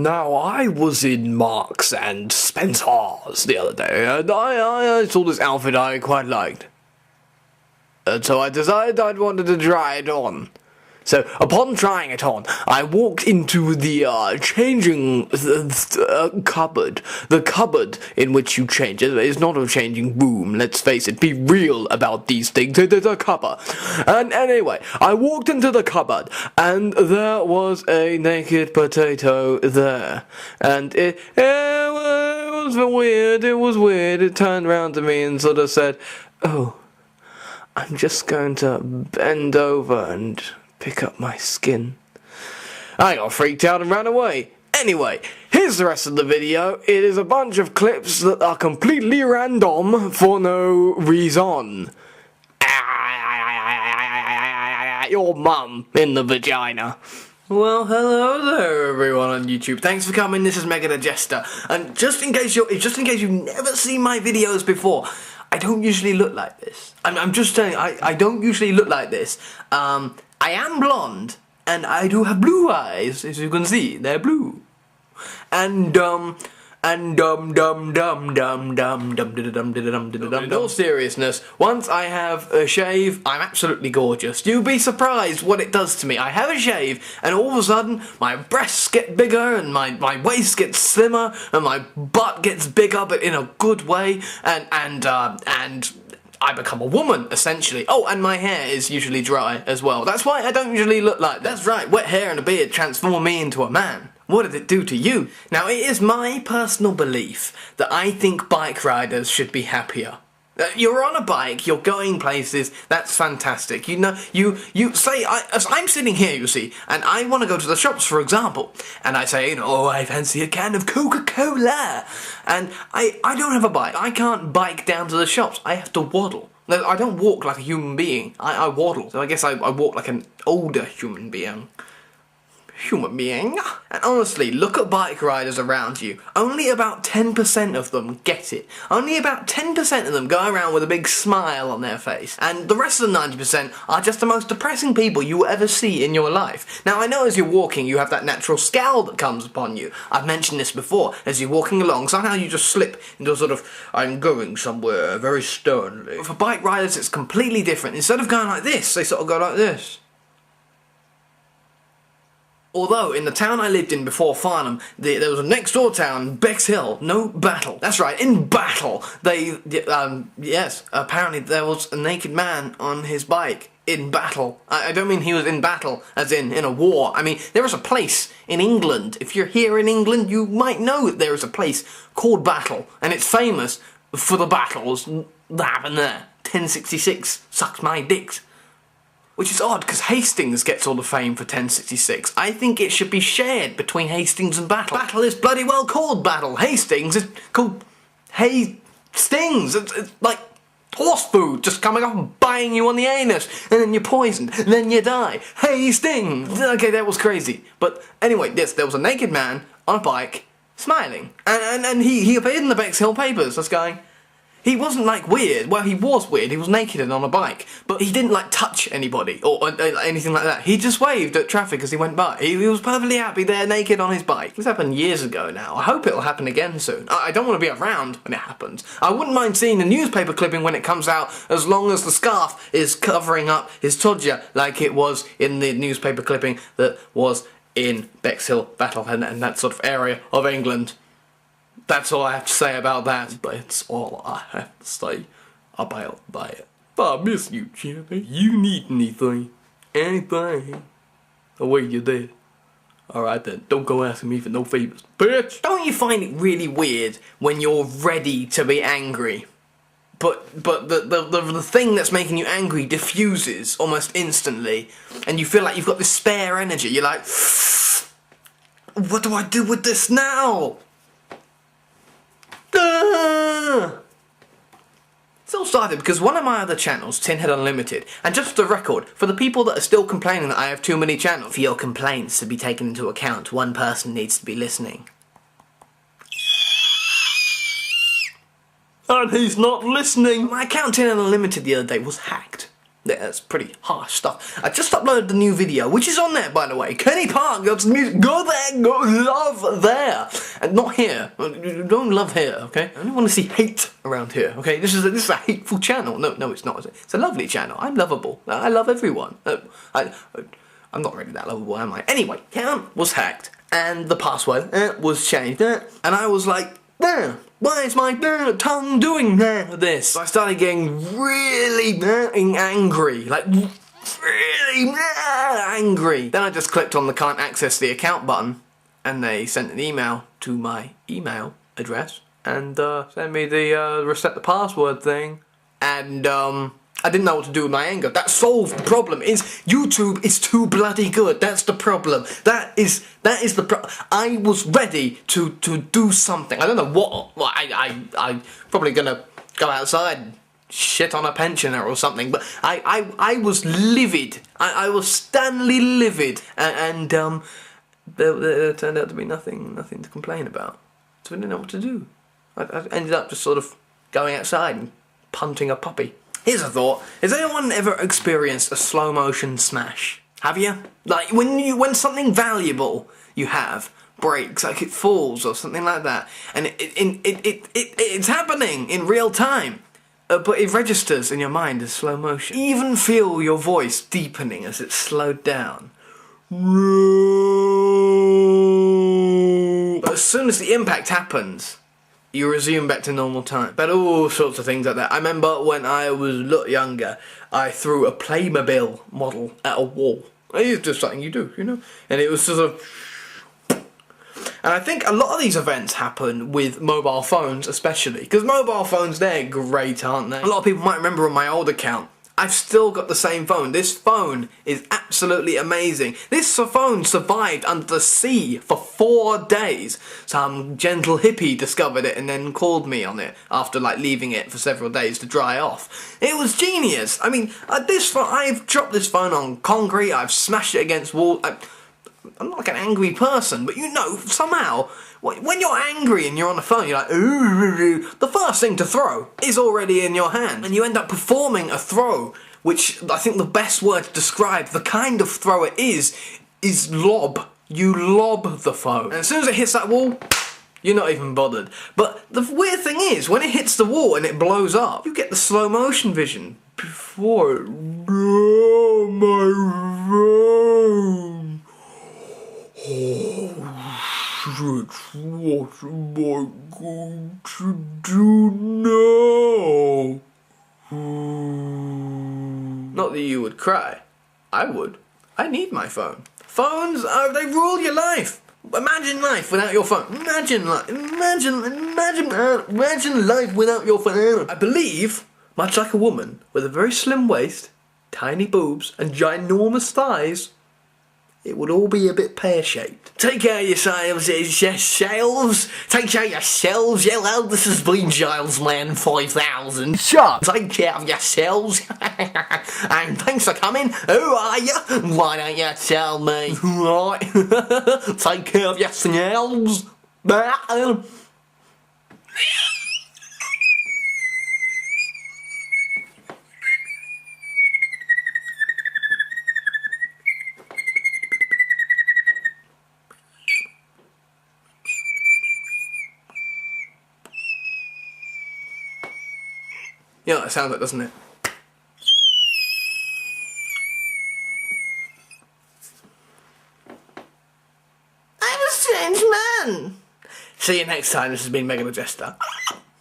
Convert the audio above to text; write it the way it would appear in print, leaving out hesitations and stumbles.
Now, I was in Marks and Spencer's the other day, and I saw this outfit I quite liked. And so I decided I wanted to try it on. So, upon trying it on, I walked into the changing cupboard. The cupboard in which you change. It's not a changing room, let's face it. Be real about these things. It is a cupboard. And anyway, I walked into the cupboard, and there was a naked potato there. And it was weird. It was weird. It turned around to me and sort of said, "Oh, I'm just going to bend over and pick up my skin." I got freaked out and ran away. Anyway, here's the rest of the video. It is a bunch of clips that are completely random for no reason. Your mum in the vagina. Well, hello there, everyone on YouTube. Thanks for coming. This is MisterMegaTheJester, and just in case you've never seen my videos before, I don't usually look like this. I'm just telling you, I don't usually look like this. I am blonde, and I do have blue eyes, as you can see, they're blue. In all seriousness, once I have a shave, I'm absolutely gorgeous. You'll be surprised what it does to me. I have a shave, and all of a sudden, my breasts get bigger, and my waist gets slimmer, and my butt gets bigger, but in a good way, and I become a woman, essentially. Oh, and my hair is usually dry as well. That's why I don't usually look like that. That's right, wet hair and a beard transform me into a man. What did it do to you? Now, it is my personal belief that I think bike riders should be happier. You're on a bike, you're going places, that's fantastic. You know, you say, I'm sitting here, you see, and I want to go to the shops, for example, and I say, oh, I fancy a can of Coca-Cola, and I don't have a bike. I can't bike down to the shops. I have to waddle. No, I don't walk like a human being. I waddle. So I guess I walk like an older human being. And honestly, look at bike riders around you. Only about 10% of them get it. Only about 10% of them go around with a big smile on their face. And the rest of the 90% are just the most depressing people you will ever see in your life. Now, I know as you're walking, you have that natural scowl that comes upon you. I've mentioned this before. As you're walking along, somehow you just slip into a sort of, I'm going somewhere, very sternly. But for bike riders, it's completely different. Instead of going like this, they sort of go like this. Although, in the town I lived in before Farnham, there was a next door town, Bexhill, no Battle. That's right, in Battle, yes, apparently there was a naked man on his bike in Battle. I don't mean he was in battle, as in a war. I mean, there is a place in England. If you're here in England, you might know that there is a place called Battle, and it's famous for the battles that happen there. 1066, sucks my dicks. Which is odd, because Hastings gets all the fame for 1066. I think it should be shared between Hastings and Battle. Battle is bloody well called Battle. Hastings is called Stings. It's like horse food just coming up and biting you on the anus, and then you're poisoned, and then you die. Hastings! Okay, that was crazy. But anyway, yes, there was a naked man on a bike, smiling. And he appeared in the Bexhill papers, this guy. He wasn't, like, weird. Well, he was weird. He was naked and on a bike. But he didn't, like, touch anybody or anything like that. He just waved at traffic as he went by. He was perfectly happy there, naked on his bike. This happened years ago now. I hope it'll happen again soon. I don't want to be around when it happens. I wouldn't mind seeing a newspaper clipping when it comes out, as long as the scarf is covering up his todger, like it was in the newspaper clipping that was in Bexhill, Battle, and that sort of area of England. That's all I have to say about that. That's all I have to say about that. I miss you, Jimmy. You need anything? Anything? Oh, wait, you're dead. Alright then, don't go asking me for no favors, bitch! Don't you find it really weird when you're ready to be angry, but the thing that's making you angry diffuses almost instantly, and you feel like you've got this spare energy? You're like, what do I do with this now? It's all started because one of my other channels, TinheadUnlimited, and just for the record, for the people that are still complaining that I have too many channels, for your complaints to be taken into account, one person needs to be listening. And he's not listening! My account TinheadUnlimited the other day was hacked. Yeah, that's pretty harsh stuff. I just uploaded the new video, which is on there, by the way. Kenny Park, got some music. Go there, go love there. And not here. Don't love here, okay? I don't want to see hate around here, okay? This is a hateful channel. No, it's not. It's a lovely channel. I'm lovable. I love everyone. I'm not really that lovable, am I? Anyway, account was hacked, and the password was changed. And I was like, why is my tongue doing this? So I started getting really angry, like really angry. Then I just clicked on the can't access the account button, and they sent an email to my email address and sent me the reset the password thing. And I didn't know what to do with my anger. That solved the problem. YouTube is too bloody good. That's the problem. That is the problem. I was ready to do something. I don't know what. Well, I'm probably gonna go outside and shit on a pensioner or something. But I was livid. I was Stanley livid. And there turned out to be nothing to complain about. So I didn't know what to do. I ended up just sort of going outside and punting a puppy. Here's a thought. Has anyone ever experienced a slow motion smash? Have you? Like when something valuable you have breaks, like it falls or something like that, and it's happening in real time, but it registers in your mind as slow motion. You even feel your voice deepening as it's slowed down. But as soon as the impact happens, you resume back to normal time. But all sorts of things like that. I remember when I was a lot younger, I threw a Playmobil model at a wall. It's just something you do, you know? And it was sort of... And I think a lot of these events happen with mobile phones especially. Because mobile phones, they're great, aren't they? A lot of people might remember on my old account, I've still got the same phone. This phone is absolutely amazing. This phone survived under the sea for 4 days. Some gentle hippie discovered it and then called me on it after like leaving it for several days to dry off. It was genius. I mean, this phone, I've dropped this phone on concrete, I've smashed it against walls. I'm not like an angry person, but you know, somehow, when you're angry and you're on the phone, you're like, ooh, the first thing to throw is already in your hand. And you end up performing a throw, which I think the best word to describe the kind of throw it is lob. You lob the phone. And as soon as it hits that wall, you're not even bothered. But the weird thing is, when it hits the wall and it blows up, you get the slow motion vision before it blows my phone. Oh shit, what am I going to do now? Not that you would cry. I would. I need my phone. Phones, they rule your life. Imagine life without your phone. Imagine life without your phone. I believe, much like a woman with a very slim waist, tiny boobs and ginormous thighs, it would all be a bit pear-shaped. Take care of yourselves, Take care of yourselves. Hello, this has been Gilesman 5000. Shut. Take care of yourselves. And thanks for coming. Who are you? Why don't you tell me? Right. Take care of yourselves. You know what it sounds like, doesn't it? I'm a strange man. See you next time. This has been Mega the Jester.